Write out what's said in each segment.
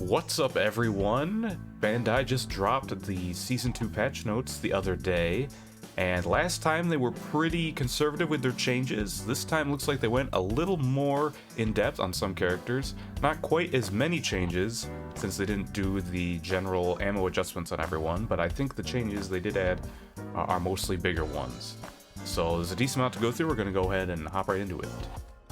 What's up, everyone? Bandai just dropped the Season 2 patch notes the other day, and last time they were pretty conservative with their changes. This time looks like they went a little more in-depth on some characters. Not quite as many changes, since they didn't do the general ammo adjustments on everyone, but I think the changes they did add are mostly bigger ones. So there's a decent amount to go through. We're going to go ahead and hop right into it.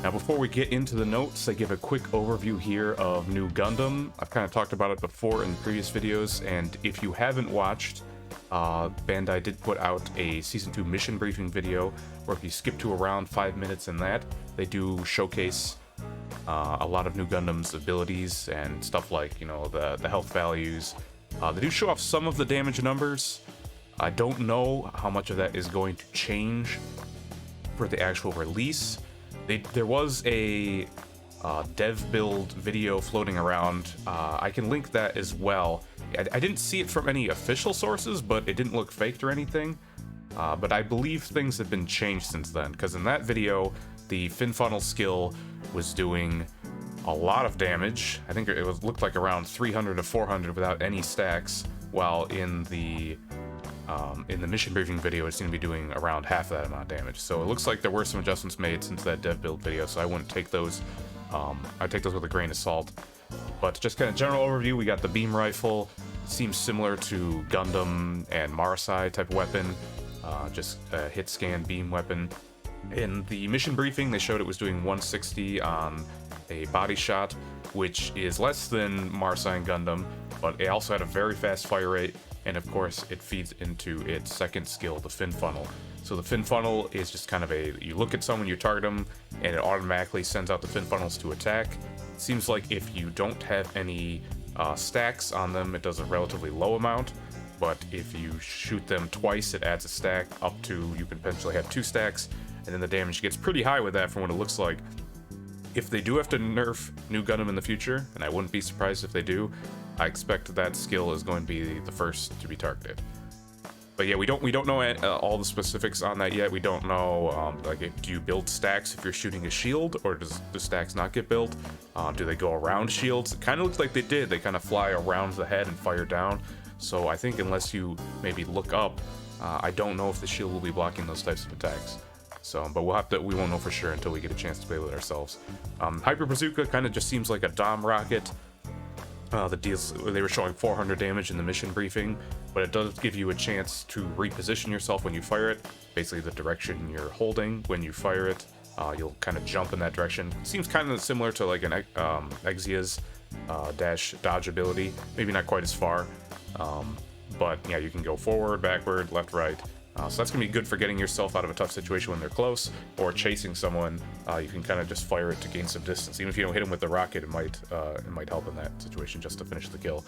Now, before we get into the notes, I give a quick overview here of New Gundam. I've kind of talked about it before in previous videos, and if you haven't watched, Bandai did put out a Season 2 mission briefing video, where if you skip to around 5 minutes in that, they do showcase a lot of New Gundam's abilities and stuff like, you know, the health values. They do show off some of the damage numbers. I don't know how much of that is going to change for the actual release. There was a dev build video floating around. I can link that as well. I didn't see it from any official sources, but it didn't look faked or anything. But I believe things have been changed since then, because in that video, the fin funnel skill was doing a lot of damage. I think it looked like around 300 to 400 without any stacks, while in the mission briefing video, it seemed to be doing around half that amount of damage. So it looks like there were some adjustments made since that dev build video, so I wouldn't take those. I'd take those with a grain of salt. But just kind of general overview, we got the beam rifle. It seems similar to Gundam and Marasai type of weapon, just a hit scan beam weapon. In the mission briefing, they showed it was doing 160 on a body shot, which is less than Marasai and Gundam, but it also had a very fast fire rate. And of course, it feeds into its second skill, the fin funnel. So the fin funnel is just kind of you look at someone, you target them, and it automatically sends out the fin funnels to attack. It seems like if you don't have any stacks on them, it does a relatively low amount. But if you shoot them twice, it adds a stack up to, you can potentially have 2 stacks. And then the damage gets pretty high with that from what it looks like. If they do have to nerf New Gundam in the future, and I wouldn't be surprised if they do, I expect that skill is going to be the first to be targeted. But yeah, we don't know all the specifics on that yet. We don't know, do you build stacks if you're shooting a shield, or do stacks not get built? Do they go around shields? It kind of looks like they did. They kind of fly around the head and fire down. So I think unless you maybe look up, I don't know if the shield will be blocking those types of attacks. So, but we won't know for sure until we get a chance to play with it ourselves. Hyper Bazooka kind of just seems like a Dom rocket. They were showing 400 damage in the mission briefing, but it does give you a chance to reposition yourself when you fire it. Basically, the direction you're holding when you fire it, you'll kind of jump in that direction. Seems kind of similar to like an Exia's dash dodge ability. Maybe not quite as far, but yeah, you can go forward, backward, left, right. So that's going to be good for getting yourself out of a tough situation when they're close, or chasing someone. You can kind of just fire it to gain some distance. Even if you don't hit them with the rocket, it might help in that situation just to finish the kill.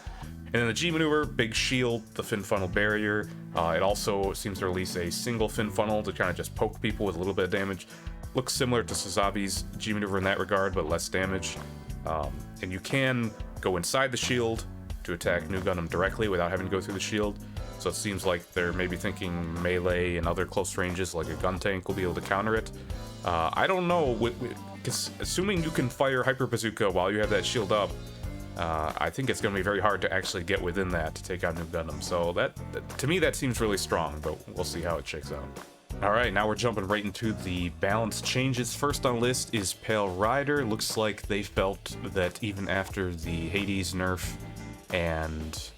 And then the G maneuver, big shield, the fin funnel barrier. It also seems to release a single fin funnel to kind of just poke people with a little bit of damage. Looks similar to Sazabi's G maneuver in that regard, but less damage. And you can go inside the shield to attack New Gundam directly without having to go through the shield. So it seems like they're maybe thinking melee and other close ranges like a Guntank will be able to counter it. I don't know, because assuming you can fire Hyper Bazooka while you have that shield up, I think it's going to be very hard to actually get within that to take out New Gundam. So that to me, that seems really strong, but we'll see how it shakes out. Alright, now we're jumping right into the balance changes. First on the list is Pale Rider. Looks like they felt that even after the Hades nerf and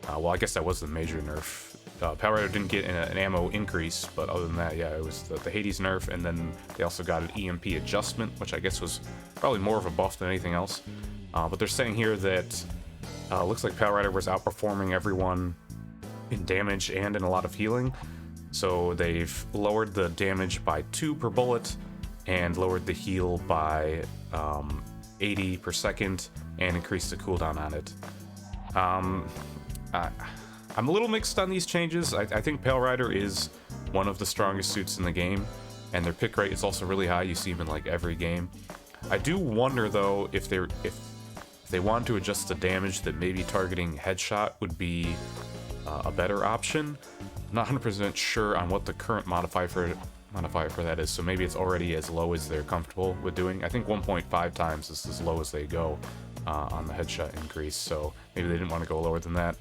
well, I guess that was the major nerf. Pale Rider didn't get an ammo increase, but other than that, yeah, it was the Hades nerf, and then they also got an EMP adjustment, which I guess was probably more of a buff than anything else. But they're saying here that looks like Pale Rider was outperforming everyone in damage and in a lot of healing. So they've lowered the damage by 2 per bullet, and lowered the heal by 80 per second, and increased the cooldown on it. I'm a little mixed on these changes. I think Pale Rider is one of the strongest suits in the game, and their pick rate is also really high. You see them in like every game. I do wonder though if they want to adjust the damage, that maybe targeting headshot would be a better option. I'm not 100% sure on what the current modifier for that is, so maybe it's already as low as they're comfortable with doing. I think 1.5 times is as low as they go. on the headshot increase, so maybe they didn't want to go lower than that.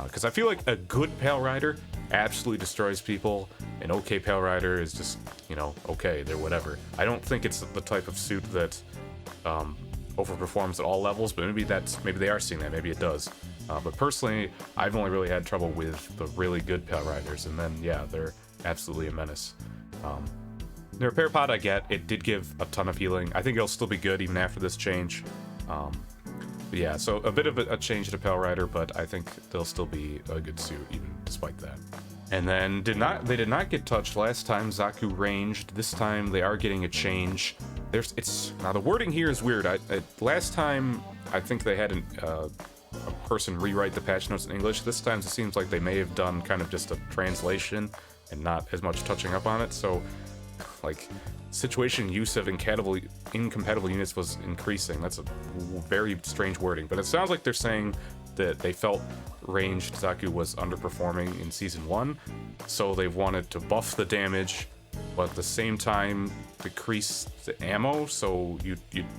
Because I feel like a good Pale Rider absolutely destroys people. An okay Pale Rider is just, you know, okay, they're whatever. I don't think it's the type of suit that overperforms at all levels, but maybe they are seeing that, maybe it does. But personally, I've only really had trouble with the really good Pale Riders, and then, yeah, they're absolutely a menace. The repair pod I get, it did give a ton of healing. I think it'll still be good even after this change. But yeah, so a bit of a change to Pale Rider, but I think they'll still be a good suit even despite that. And then they did not get touched last time, Zaku Ranged. This time they are getting a change. Now the wording here is weird. Last time I think they had a person rewrite the patch notes in English. This time it seems like they may have done kind of just a translation and not as much touching up on it. So like situation use of incompatible units was increasing. That's a very strange wording, but it sounds like they're saying that they felt Ranged Zaku was underperforming in Season 1, so they wanted to buff the damage, but at the same time decrease the ammo, so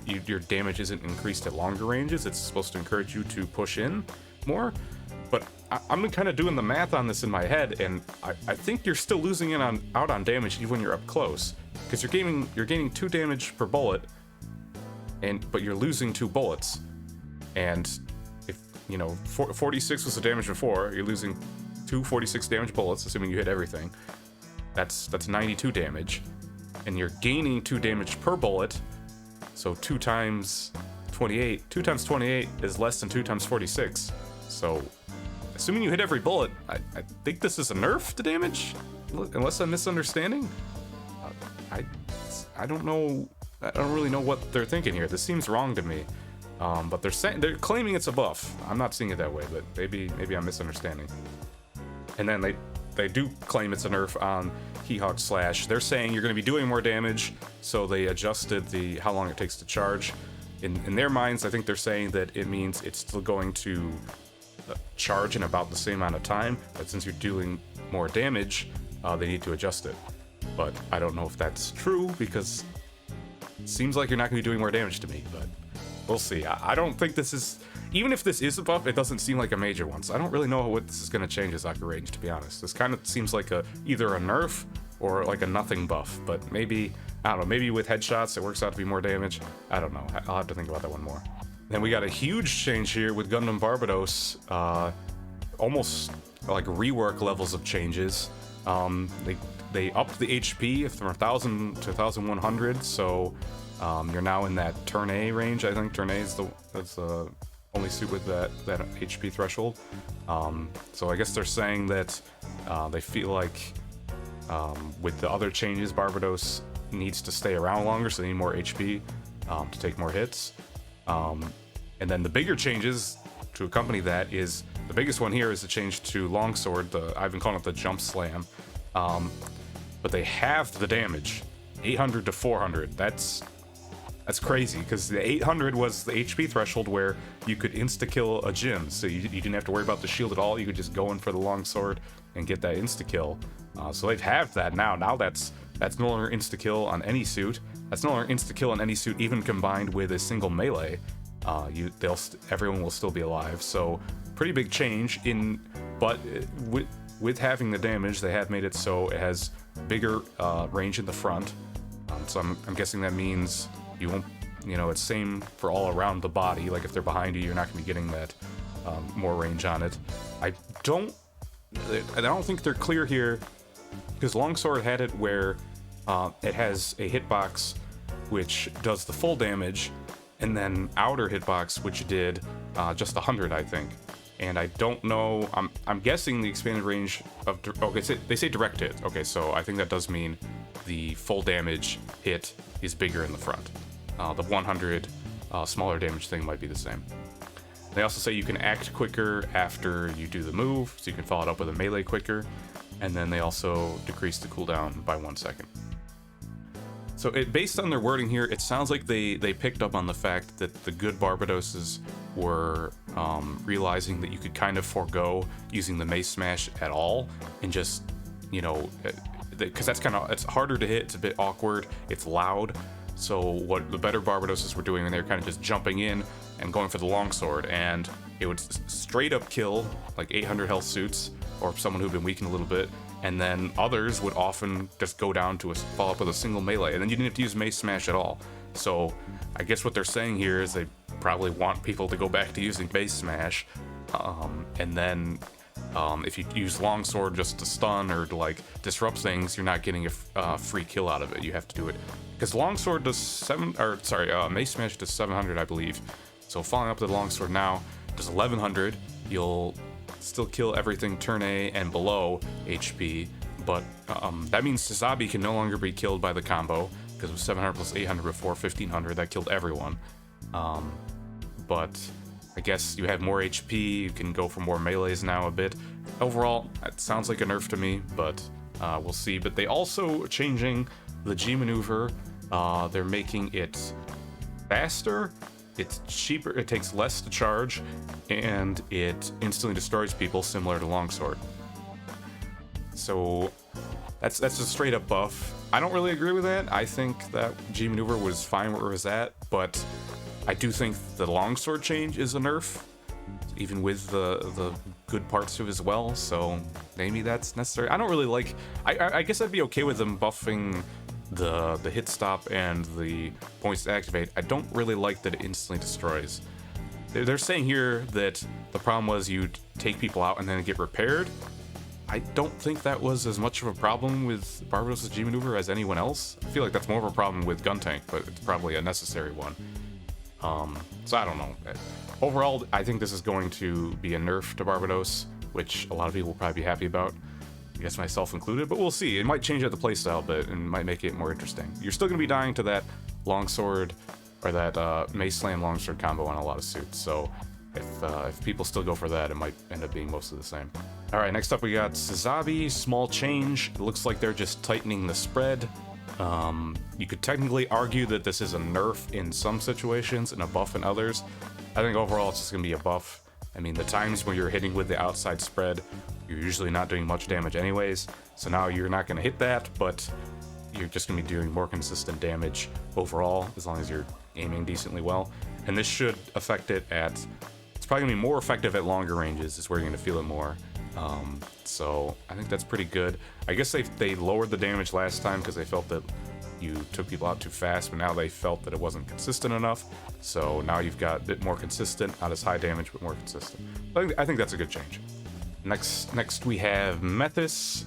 your damage isn't increased at longer ranges. It's supposed to encourage you to push in more, but I'm kind of doing the math on this in my head, and I think you're still losing out on damage even when you're up close, because you're gaining 2 damage per bullet, but you're losing 2 bullets, and if you know 46 was the damage before, you're losing 2 46 damage bullets, assuming you hit everything. That's 92 damage, and you're gaining 2 damage per bullet, so 2 times 28. 2 times 28 is less than 2 times 46, so assuming you hit every bullet, I think this is a nerf to damage, unless I'm misunderstanding. I don't know. I don't really know what they're thinking here. This seems wrong to me. But they're claiming it's a buff. I'm not seeing it that way, but maybe I'm misunderstanding. And then they do claim it's a nerf on He-Hawk Slash. They're saying you're going to be doing more damage, so they adjusted how long it takes to charge. In their minds, I think they're saying that it means it's still going to charge in about the same amount of time, but since you're doing more damage, they need to adjust it. But I don't know if that's true, because it seems like you're not going to be doing more damage to me, but we'll see. I don't think this is... Even if this is a buff, it doesn't seem like a major one, so I don't really know what this is going to change as Zaku Ranged, to be honest. This kind of seems like either a nerf or like a nothing buff, but maybe, I don't know, maybe with headshots it works out to be more damage. I don't know. I'll have to think about that one more. Then we got a huge change here with Gundam Barbatos, almost like rework levels of changes. They upped the HP from 1000 to 1100, so you're now in that Turn A range. I think Turn A is the only suit with that HP threshold. So I guess they're saying that they feel like with the other changes, Barbatos needs to stay around longer, so they need more HP to take more hits. And then the bigger changes to accompany that is, the biggest one here is the change to Longsword. I've been calling it the Jump Slam. But they halved the damage, 800 to 400. That's crazy, because the 800 was the HP threshold where you could insta-kill a gym, so you didn't have to worry about the shield at all. You could just go in for the Longsword and get that insta-kill. So they've halved that now. Now that's no longer insta-kill on any suit. That's no longer insta-kill on any suit, even combined with a single melee. Everyone will still be alive. So pretty big change but with having the damage, they have made it so it has bigger range in the front. So I'm guessing that means you won't, it's same for all around the body. Like if they're behind you, you're not going to be getting that more range on it. I don't think they're clear here, because Longsword had it where it has a hitbox which does the full damage, and then outer hitbox which did just 100, I think. And I don't know, I'm guessing the expanded range of, they say direct hit. Okay, so I think that does mean the full damage hit is bigger in the front. The 100 smaller damage thing might be the same. They also say you can act quicker after you do the move, so you can follow it up with a melee quicker. And then they also decrease the cooldown by 1 second. So based on their wording here, it sounds like they picked up on the fact that the good Barbatoses were realizing that you could kind of forego using the Mace Smash at all, and just, because it's harder to hit, it's a bit awkward, it's loud. So what the better Barbatoses were doing, and they're kind of just jumping in, and going for the longsword, and it would straight up kill like 800 health suits or someone who'd been weakened a little bit, and then others would often just go down to follow up with a single melee, and then you didn't have to use Mace Smash at all. So I guess what they're saying here is they probably want people to go back to using Mace Smash, and then if you use longsword just to stun or to like disrupt things, you're not getting a free kill out of it. You have to do it because longsword does Mace Smash does 700, I believe. So following up the longsword now does 1100. You'll still kill everything turn A and below HP, but that means Sazabi can no longer be killed by the combo because it was 700 plus 800 before 1500. That killed everyone. But I guess you have more HP, you can go for more melees now a bit. Overall, it sounds like a nerf to me, but we'll see. But they also changing the G maneuver. They're making it faster, it's cheaper, it takes less to charge, and it instantly destroys people, similar to longsword. So that's a straight up buff. I don't really agree with that. I think that G maneuver was fine where it was at, but I do think the longsword change is a nerf, even with the good parts to it as well, so maybe that's necessary. I don't really like... I guess I'd be okay with them buffing the hit stop and the points to activate. I don't really like that it instantly destroys. They're saying here that the problem was you'd take people out and then get repaired. I don't think that was as much of a problem with Barbatos' G maneuver as anyone else. I feel like that's more of a problem with Guntank, but it's probably a necessary one. So I don't know. Overall, I think this is going to be a nerf to Barbatos, which a lot of people will probably be happy about. I guess myself included, but we'll see. It might change up the playstyle a bit and might make it more interesting. You're still going to be dying to that longsword or that Mace Slam longsword combo on a lot of suits, so if people still go for that, it might end up being mostly the same. Alright, next up we got Sazabi, small change. It looks like they're just tightening the spread. You could technically argue that this is a nerf in some situations and a buff in others. I think overall it's just going to be a buff. I mean, the times when you're hitting with the outside spread, you're usually not doing much damage anyways, so now you're not going to hit that, but you're just going to be doing more consistent damage overall, as long as you're aiming decently well. And this should affect it at... It's probably going to be more effective at longer ranges, is where you're going to feel it more. So I think that's pretty good. I guess they lowered the damage last time because they felt that you took people out too fast, but now they felt that it wasn't consistent enough. So now you've got a bit more consistent, not as high damage, but more consistent. I think that's a good change. Next we have Methuss.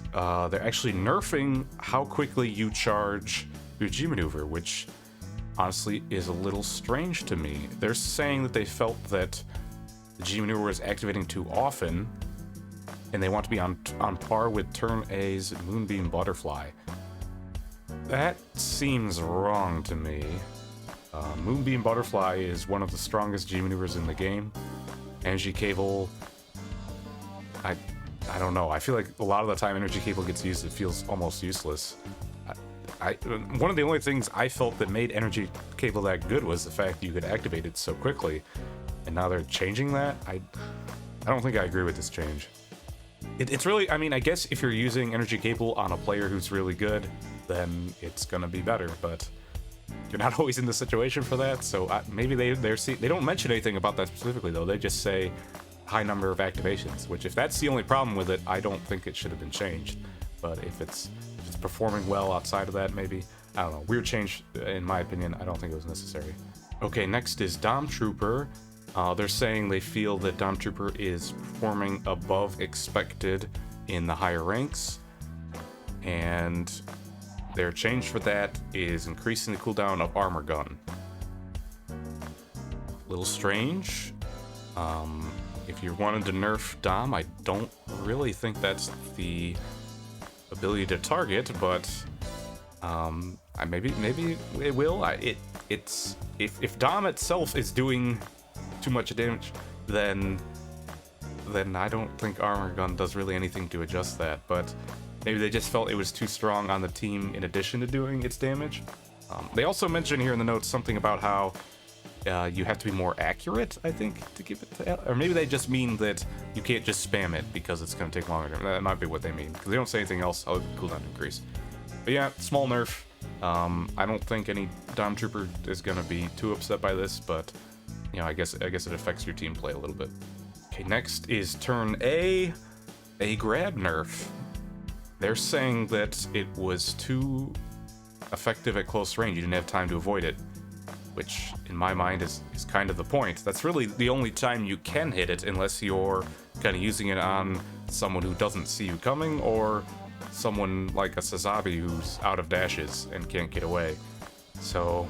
They're actually nerfing how quickly you charge your G maneuver, which honestly is a little strange to me. They're saying that they felt that the G maneuver was activating too often, and they want to be on par with Turn A's Moonbeam Butterfly. That seems wrong to me. Moonbeam Butterfly is one of the strongest G maneuvers in the game. Energy Cable, I don't know. I feel like a lot of the time Energy Cable gets used, it feels almost useless. One of the only things I felt that made Energy Cable that good was the fact that you could activate it so quickly, and now they're changing that. I don't think I agree with this change. It's really, I mean, I guess if you're using Energy Cable on a player who's really good, then it's gonna be better, but you're not always in the situation for that, so maybe they don't mention anything about that specifically, though. They just say high number of activations, which if that's the only problem with it, I don't think it should have been changed. But if it's performing well outside of that, maybe, I don't know. Weird change, in my opinion. I don't think it was necessary. Okay, next is Dom Trooper. They're saying they feel that Dom Trooper is performing above expected in the higher ranks, and their change for that is increasing the cooldown of Armor Gun. Little strange. If you wanted to nerf Dom, I don't really think that's the ability to target, but maybe it will. If Dom itself is doing too much damage, then I don't think Armor Gun does really anything to adjust that, but maybe they just felt it was too strong on the team in addition to doing its damage. They also mention here in the notes something about how you have to be more accurate, I think, to give it to... Or maybe they just mean that you can't just spam it because it's going to take longer. That might be what they mean, because they don't say anything else other than cooldown increase. But yeah, small nerf. I don't think any Dom Trooper is going to be too upset by this, but you know, I guess it affects your team play a little bit. Okay, next is turn A grab nerf. They're saying that it was too effective at close range. You didn't have time to avoid it, which in my mind is kind of the point. That's really the only time you can hit it, unless you're kind of using it on someone who doesn't see you coming, or someone like a Sazabi who's out of dashes and can't get away. So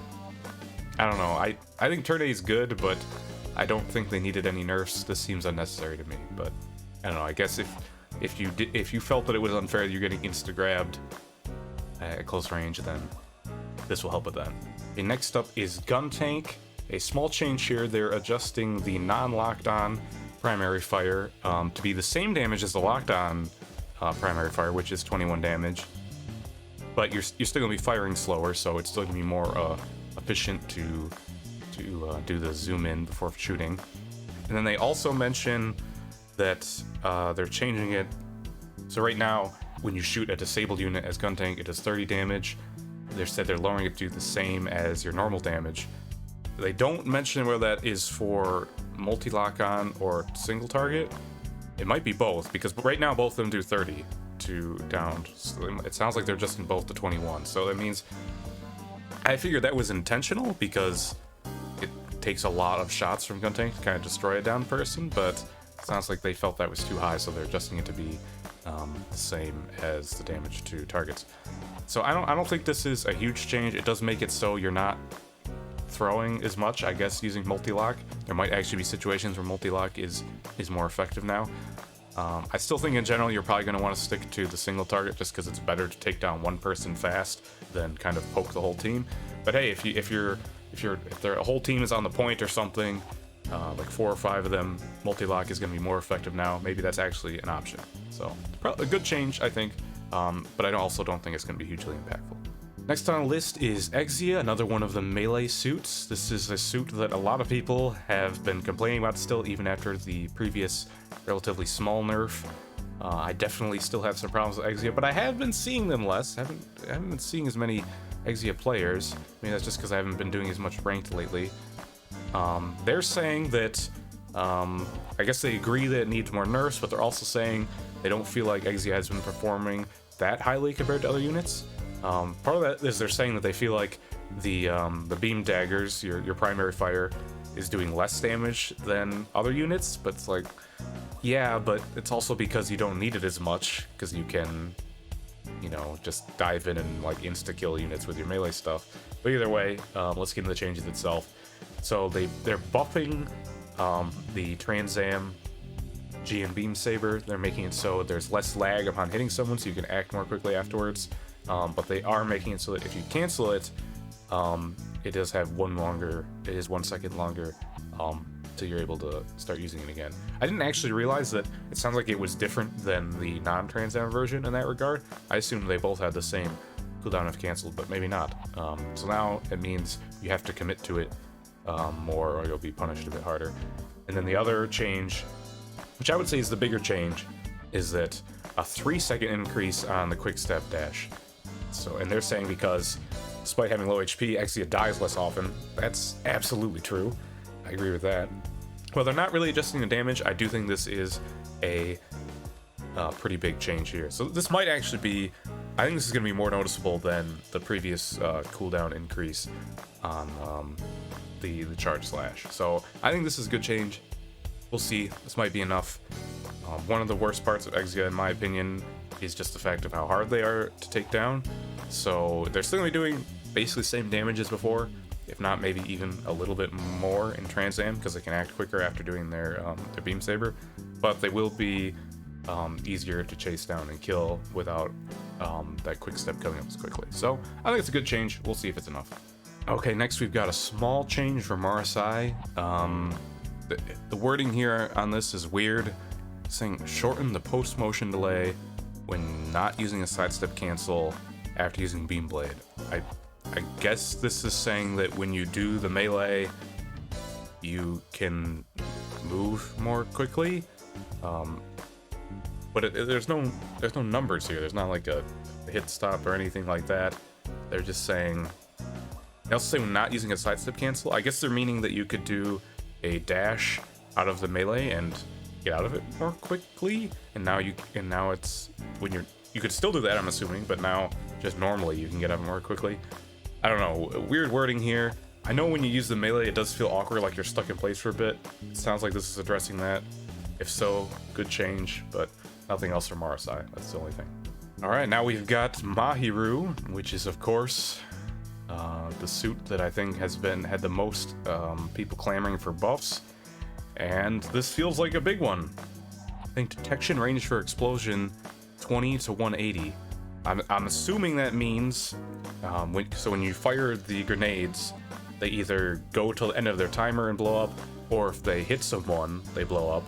I don't know. I think turn A is good, but I don't think they needed any nerfs. This seems unnecessary to me, but I don't know. I guess if you felt that it was unfair that you're getting insta grabbed at close range, then this will help with that. Okay, next up is Guntank. A small change here. They're adjusting the non-locked on primary fire to be the same damage as the locked on primary fire, which is 21 damage. But you're still gonna be firing slower, so it's still gonna be more efficient to do the zoom in before shooting. And then they also mention that they're changing it. So right now, when you shoot a disabled unit as Guntank, it does 30 damage. They said they're lowering it to the same as your normal damage. They don't mention whether that is for multi-lock on or single target. It might be both, because right now both of them do 30 to down. So it sounds like they're adjusting both to 21. So that means, I figured that was intentional because it takes a lot of shots from Guntank to kind of destroy a down person, but it sounds like they felt that was too high, so they're adjusting it to be the same as the damage to targets. So I don't think this is a huge change. It does make it so you're not throwing as much, I guess, using multi-lock. There might actually be situations where multi-lock is more effective now. I still think in general you're probably going to want to stick to the single target, just because it's better to take down one person fast than kind of poke the whole team. But hey, if their whole team is on the point or something, like 4 or 5 of them, multi-lock is going to be more effective now. Maybe that's actually an option. So a good change, I think, but I also don't think it's going to be hugely impactful. Next on the list is Exia, another one of the melee suits. This is a suit that a lot of people have been complaining about still, even after the previous relatively small nerf. I definitely still have some problems with Exia, but I have been seeing them less. I haven't been seeing as many Exia players. Maybe that's just because I haven't been doing as much ranked lately. They're saying that, I guess they agree that it needs more nerfs, but they're also saying they don't feel like Exia has been performing that highly compared to other units. Part of that is they're saying that they feel like the beam daggers, your primary fire, is doing less damage than other units, but it's like, yeah, but it's also because you don't need it as much, because you can, you know, just dive in and like insta-kill units with your melee stuff. But either way, let's get into the changes itself. So they're buffing the Transam G and Beam Saber. They're making it so there's less lag upon hitting someone, so you can act more quickly afterwards. But they are making it so that if you cancel it, it does have 1 second longer till you're able to start using it again. I didn't actually realize that it sounds like it was different than the non-Transam version in that regard. I assumed they both had the same cooldown if canceled, but maybe not. So now it means you have to commit to it more, or you'll be punished a bit harder. And then the other change, which I would say is the bigger change, is that a 3-second increase on the quick step dash. So, and they're saying because despite having low HP, Exia dies less often. That's absolutely true. I agree with that. Well, they're not really adjusting the damage. I do think this is a pretty big change here. So this might actually be, I think this is going to be more noticeable than the previous cooldown increase on the charge slash. So I think this is a good change. We'll see. This might be enough. One of the worst parts of Exia, in my opinion, is just the fact of how hard they are to take down. So they're still going to be doing basically the same damage as before, if not maybe even a little bit more in Transam, because they can act quicker after doing their Beam Saber. But they will be easier to chase down and kill without that quick step coming up as quickly. So I think it's a good change. We'll see if it's enough. Okay, next we've got a small change for Marasai. The wording here on this is weird. It's saying shorten the post motion delay when not using a sidestep cancel after using Beam Blade. I guess this is saying that when you do the melee, you can move more quickly. But there's no numbers here. There's not like a hit stop or anything like that. They're just saying. They also say when not using a sidestep cancel. I guess they're meaning that you could do a dash out of the melee and get out of it more quickly. And now it's when you could still do that, I'm assuming, but now just normally you can get out more quickly. I don't know, weird wording here. I know when you use the melee, it does feel awkward, like you're stuck in place for a bit. It sounds like this is addressing that. If so, good change, but nothing else from Marasai. That's the only thing. All right, now we've got Mahiroo, which is of course the suit that I think had the most people clamoring for buffs, and this feels like a big one. I think detection range for explosion 20 to 180. I'm assuming that means when you fire the grenades, they either go till the end of their timer and blow up, or if they hit someone, they blow up.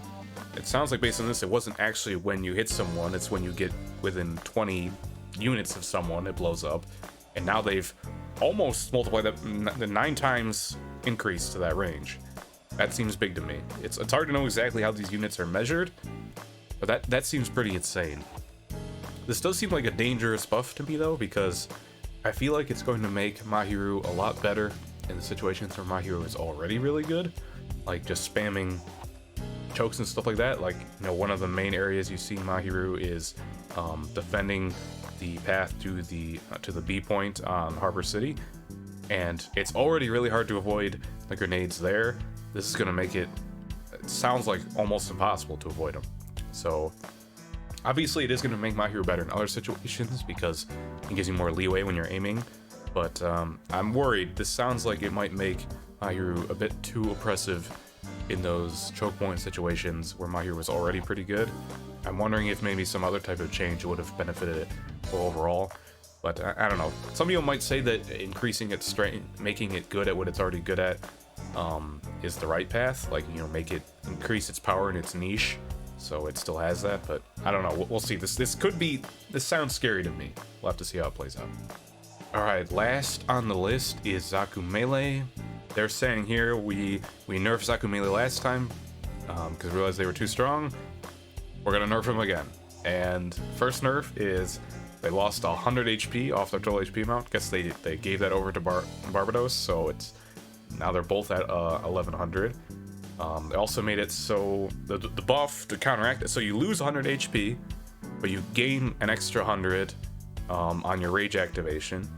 It sounds like based on this, it wasn't actually when you hit someone, it's when you get within 20 units of someone, it blows up. And now they've almost multiplied that, the 9 times increase to that range. That seems big to me. It's hard to know exactly how these units are measured, but that seems pretty insane. This does seem like a dangerous buff to me though, because I feel like it's going to make Mahiroo a lot better in the situations where Mahiroo is already really good, like just spamming chokes and stuff like that. Like, you know, one of the main areas you see Mahiroo is defending the path to the B point on Harbor City, and it's already really hard to avoid the grenades there. This is going to make it sounds like almost impossible to avoid them. So obviously it is going to make Mahiroo better in other situations because it gives you more leeway when you're aiming, but I'm worried. This sounds like it might make Mahiroo a bit too oppressive in those choke point situations where Mahiroo was already pretty good. I'm wondering if maybe some other type of change would have benefited it overall, but I don't know. Some people might say that increasing its strength, making it good at what it's already good at, is the right path. Like, you know, make it increase its power in its niche, so it still has that. But I don't know. We'll see. This sounds scary to me. We'll have to see how it plays out. All right, last on the list is Zaku Melee. They're saying here we nerfed Zaku Melee last time because we realized they were too strong. We're gonna nerf him again. And first nerf is they lost 100 HP off their total HP amount. Guess they gave that over to Barbatos, so it's now they're both at 1100. They also made it so the buff to counteract it, so you lose 100 HP, but you gain an extra 100 on your rage activation.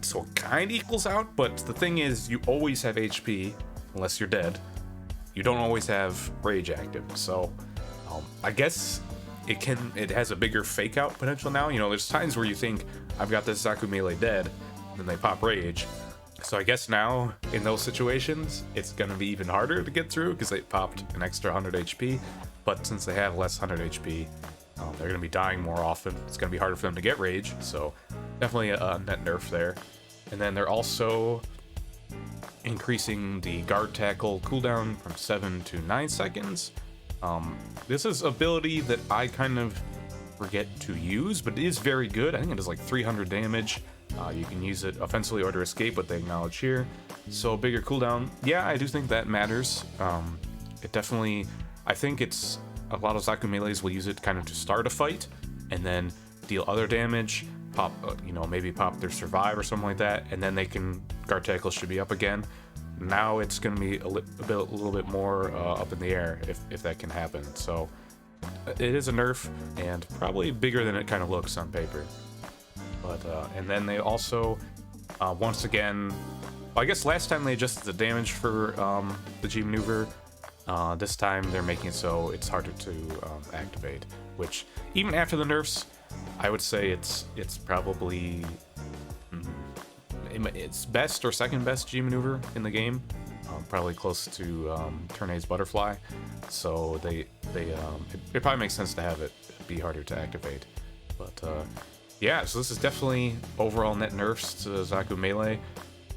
So it kind of equals out, but the thing is, you always have HP unless you're dead. You don't always have rage active, so I guess it has a bigger fake out potential now. You know, there's times where you think I've got this Zaku Melee dead, then they pop rage. So I guess now in those situations it's gonna be even harder to get through because they popped an extra 100 HP. But since they have less 100 HP, they're gonna be dying more often. It's gonna be harder for them to get rage. So definitely a net nerf there. And then they're also increasing the guard tackle cooldown from 7 to 9 seconds. This is ability that I kind of forget to use, but it is very good. I think it does like 300 damage. You can use it offensively or to escape, but they acknowledge here. So bigger cooldown. Yeah, I do think that matters. It definitely, I think it's a lot of Zaku Melees will use it kind of to start a fight and then deal other damage, pop, maybe pop their survive or something like that, and then they can, guard tackle should be up again. Now it's going to be a little bit more up in the air if that can happen. So it is a nerf and probably bigger than it kind of looks on paper. But and then they also once again, I guess last time they adjusted the damage for the G maneuver. This time they're making it so it's harder to activate, which even after the nerfs, I would say it's probably its best or second best G maneuver in the game, probably close to Turn A's Butterfly. So it probably makes sense to have it be harder to activate. But yeah, so this is definitely overall net nerfs to Zaku Melee.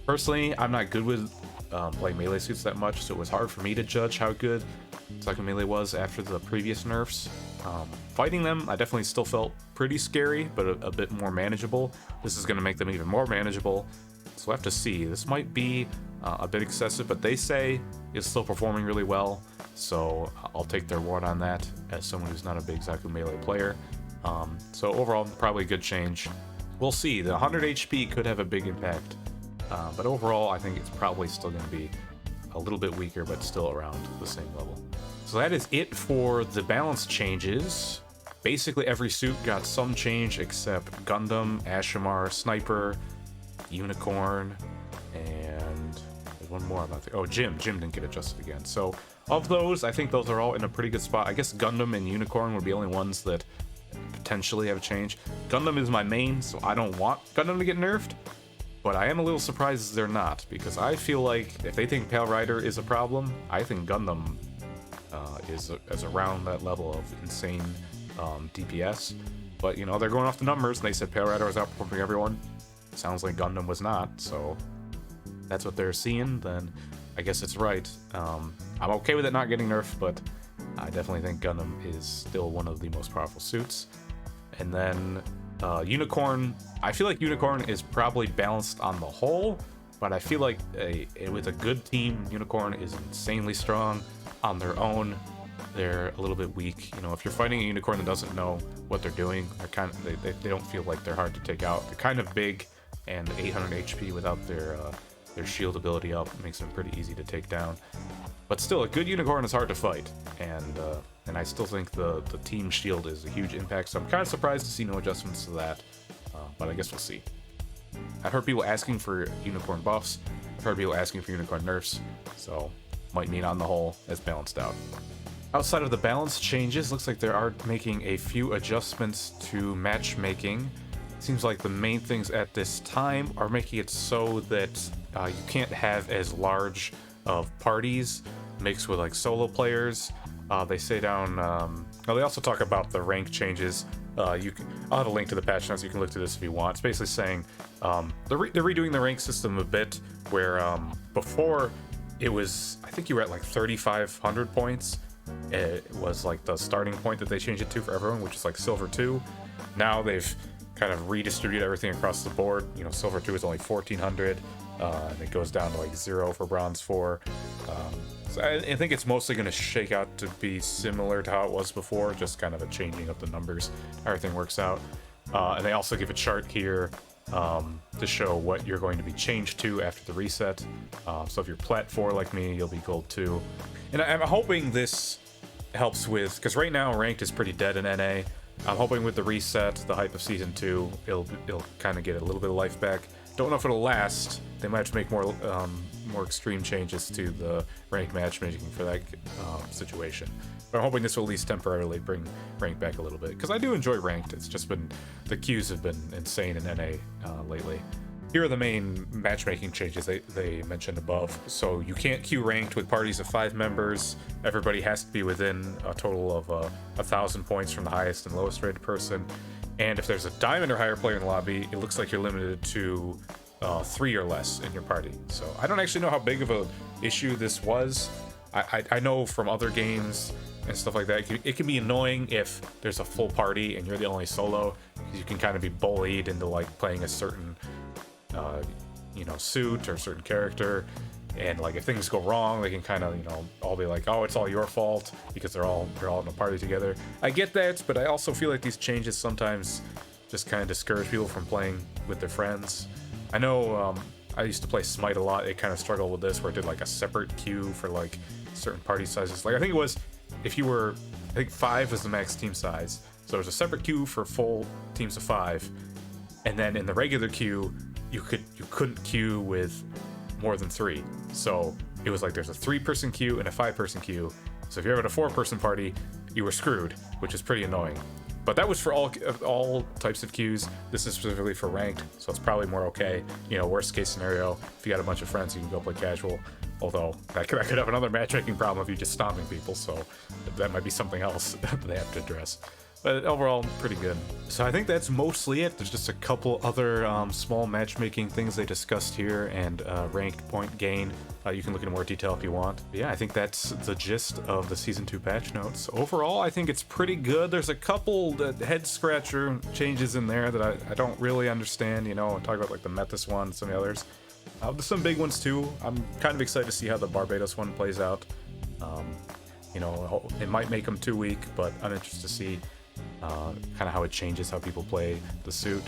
Personally, I'm not good with playing melee suits that much, so it was hard for me to judge how good Zaku Melee was after the previous nerfs. Fighting them, I definitely still felt pretty scary, but a bit more manageable. This is going to make them even more manageable, so we'll have to see. This might be a bit excessive, but they say it's still performing really well, so I'll take their word on that as someone who's not a big Zaku Melee player. So overall, probably a good change. We'll see. The 100 HP could have a big impact, but overall, I think it's probably still going to be a little bit weaker, but still around the same level. So that is it for the balance changes. Basically every suit got some change except Gundam, Ashimar, Sniper, Unicorn, and there's one more about the... Oh, Jim didn't get adjusted again. So of those, I think those are all in a pretty good spot. I guess Gundam and Unicorn would be the only ones that potentially have a change. Gundam is my main, so I don't want Gundam to get nerfed, but I am a little surprised they're not, because I feel like if they think Pale Rider is a problem, I think Gundam is around that level of insane DPS. But, you know, they're going off the numbers, and they said Pale Rider was outperforming everyone. Sounds like Gundam was not, so that's what they're seeing, then I guess it's right. I'm okay with it not getting nerfed, but I definitely think Gundam is still one of the most powerful suits. And then Unicorn, I feel like Unicorn is probably balanced on the whole, but I feel like with a good team, Unicorn is insanely strong. On their own, they're a little bit weak. You know, if you're fighting a Unicorn that doesn't know what they're doing, they don't feel like they're hard to take out. They're kind of big, and 800 HP without their shield ability up makes them pretty easy to take down. But still, a good Unicorn is hard to fight, and I still think the team shield is a huge impact, so I'm kind of surprised to see no adjustments to that, but I guess we'll see. I've heard people asking for Unicorn buffs, I've heard people asking for Unicorn nerfs, so might mean on the whole it's balanced out. Outside of the balance changes, looks like they are making a few adjustments to matchmaking. Seems like the main things at this time are making it so that you can't have as large of parties mixed with like solo players. They say down, they also talk about the rank changes. I'll have a link to the patch notes, you can look to this if you want. It's basically saying they're redoing the rank system a bit, where before it was, I think you were at like 3,500 points. It was like the starting point that they changed it to for everyone, which is like Silver 2. Now they've kind of redistributed everything across the board. You know, Silver 2 is only 1,400, and it goes down to like 0 for Bronze 4. So I think it's mostly going to shake out to be similar to how it was before, just kind of a changing of the numbers. Everything works out. And they also give a chart here to show what you're going to be changed to after the reset. So if you're Plat 4 like me, you'll be Gold 2. And I'm hoping this helps with, because right now ranked is pretty dead in NA. I'm hoping with the reset, the hype of Season 2, it'll kind of get a little bit of life back. Don't know if it'll last. They might have to make more extreme changes to the ranked matchmaking for that situation. But I'm hoping this will at least temporarily bring ranked back a little bit, because I do enjoy ranked. It's just been, the queues have been insane in NA lately. Here are the main matchmaking changes they mentioned above. So you can't queue ranked with parties of 5 members. Everybody has to be within a total of 1,000 points from the highest and lowest rated person. And if there's a diamond or higher player in the lobby, it looks like you're limited to 3 or less in your party. So I don't actually know how big of an issue this was. I know from other games and stuff like that, it can be annoying if there's a full party and you're the only solo, because you can kind of be bullied into like playing a certain suit or a certain character, and like if things go wrong, they can kind of all be like, oh, it's all your fault, because they're all in a party together. I get that, but I also feel like these changes sometimes just kind of discourage people from playing with their friends. I know I used to play Smite a lot. It kind of struggled with this, where it did like a separate queue for like certain party sizes. Like I think it was, I think 5 was the max team size, so there was a separate queue for full teams of 5, and then in the regular queue you couldn't queue with more than 3. So it was like there's a 3-person queue and a 5-person queue. So if you're at a 4-person party, you were screwed, which is pretty annoying. But that was for all types of queues. This is specifically for ranked, so it's probably more okay. Worst case scenario, if you got a bunch of friends, you can go play casual. Although that could have another matchmaking problem if you're just stomping people, so that might be something else that they have to address. But overall, pretty good. So I think that's mostly it. There's just a couple other small matchmaking things they discussed here, and ranked point gain. You can look into more detail if you want. But yeah, I think that's the gist of the Season 2 patch notes. Overall, I think it's pretty good. There's a couple head-scratcher changes in there that I don't really understand. Talk about like the Methuss one and some of the others. There's some big ones too. I'm kind of excited to see how the Barbatos one plays out. It might make them too weak, but I'm interested to see kind of how it changes how people play the suit.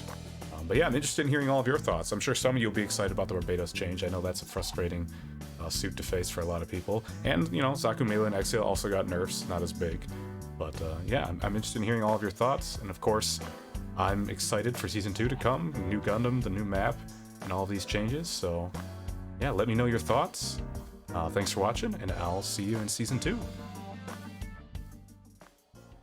But yeah, I'm interested in hearing all of your thoughts. I'm sure some of you will be excited about the Barbatos change. I know that's a frustrating suit to face for a lot of people. And, you know, Zaku Melee and Exia also got nerfs, not as big. But yeah, I'm interested in hearing all of your thoughts. And of course, I'm excited for Season 2 to come, new Gundam, the new map, and all of these changes. So yeah, let me know your thoughts. Thanks for watching, and I'll see you in Season 2.